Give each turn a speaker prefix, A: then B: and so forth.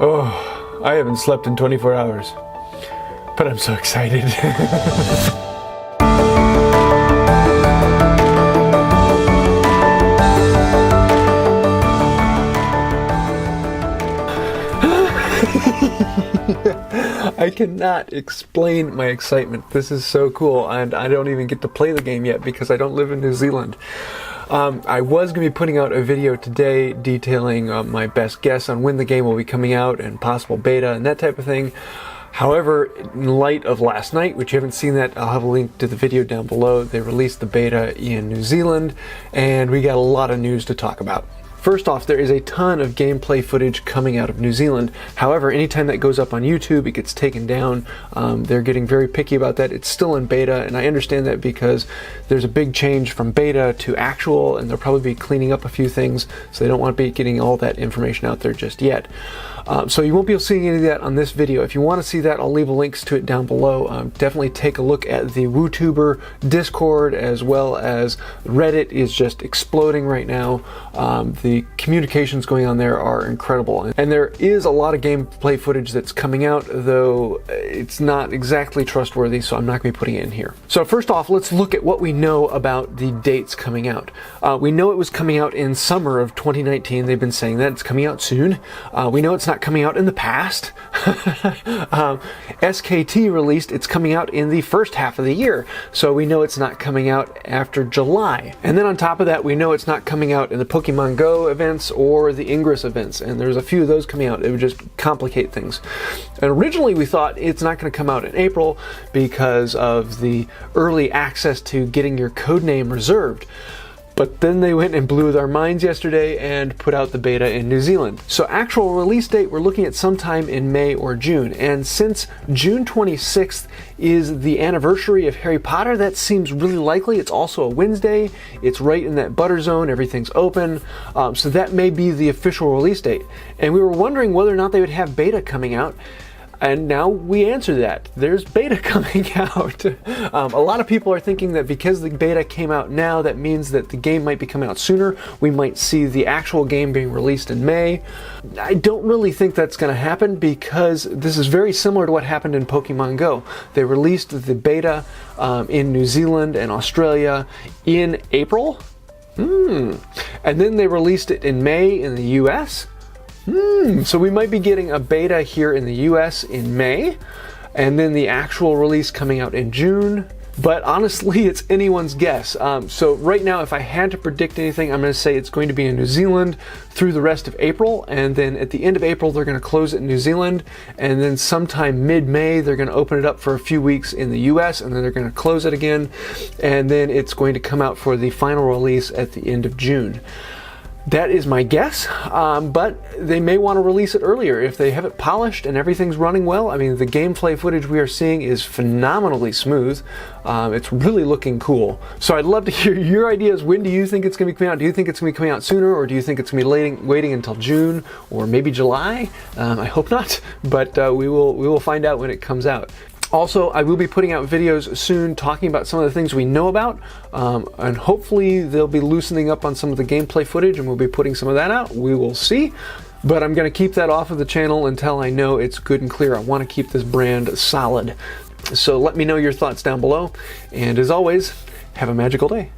A: Oh, I haven't slept in 24 hours, but I'm so excited. I cannot explain my excitement. This is so cool, and I don't even get to play the game yet because I don't live in New Zealand. I was going to be putting out a video today detailing my best guess on when the game will be coming out and possible beta and that type of thing. However, in light of last night, which you haven't seen that, I'll have a link to the video down below. They released the beta in New Zealand, and we got a lot of news to talk about. First off, there is a ton of gameplay footage coming out of New Zealand. However, anytime that goes up on YouTube, it gets taken down. They're getting very picky about that. It's still in beta, and I understand that because there's a big change from beta to actual, and they'll probably be cleaning up a few things, so they don't want to be getting all that information out there just yet. So you won't be seeing any of that on this video. If you want to see that, I'll leave links to it down below. Definitely take a look at the WooTuber Discord, as well as Reddit is just exploding right now. The communications going on there are incredible. And there is a lot of gameplay footage that's coming out, though it's not exactly trustworthy, so I'm not going to be putting it in here. So first off, let's look at what we know about the dates coming out. We know it was coming out in summer of 2019. They've been saying that. It's coming out soon. We know it's not coming out in the past. SKT released it's coming out in the first half of the year, so we know it's not coming out after July. And then on top of that, we know it's not coming out in the Pokémon GO events or the Ingress events, and there's a few of those coming out. It would just complicate things. And originally we thought it's not going to come out in April because of the early access to getting your codename reserved. But then they went and blew our minds yesterday and put out the beta in New Zealand. So actual release date, we're looking at sometime in May or June. And since June 26th is the anniversary of Harry Potter, that seems really likely. It's also a Wednesday. It's right in that butter zone. Everything's open. So that may be the official release date. And we were wondering whether or not they would have beta coming out. And now we answer that. There's beta coming out. A lot of people are thinking that because the beta came out now, that means that the game might be coming out sooner. We might see the actual game being released in May. I don't really think that's going to happen because this is very similar to what happened in Pokemon Go. They released the beta in New Zealand and Australia in April. And then they released it in May in the US. So we might be getting a beta here in the US in May, and then the actual release coming out in June. But honestly, it's anyone's guess. So right now, if I had to predict anything, I'm going to say it's going to be in New Zealand through the rest of April, and then at the end of April, they're going to close it in New Zealand, and then sometime mid-May, they're going to open it up for a few weeks in the US, and then they're going to close it again, and then it's going to come out for the final release at the end of June. That is my guess, but they may want to release it earlier if they have it polished and everything's running well. I mean, the gameplay footage we are seeing is phenomenally smooth. It's really looking cool. So I'd love to hear your ideas. When do you think it's going to be coming out? Do you think it's going to be coming out sooner, or do you think it's going to be waiting until June or maybe July? I hope not, but we will find out when it comes out. Also, I will be putting out videos soon talking about some of the things we know about, and hopefully they'll be loosening up on some of the gameplay footage, and we'll be putting some of that out. We will see. But I'm going to keep that off of the channel until I know it's good and clear. I want to keep this brand solid. So let me know your thoughts down below, and as always, have a magical day.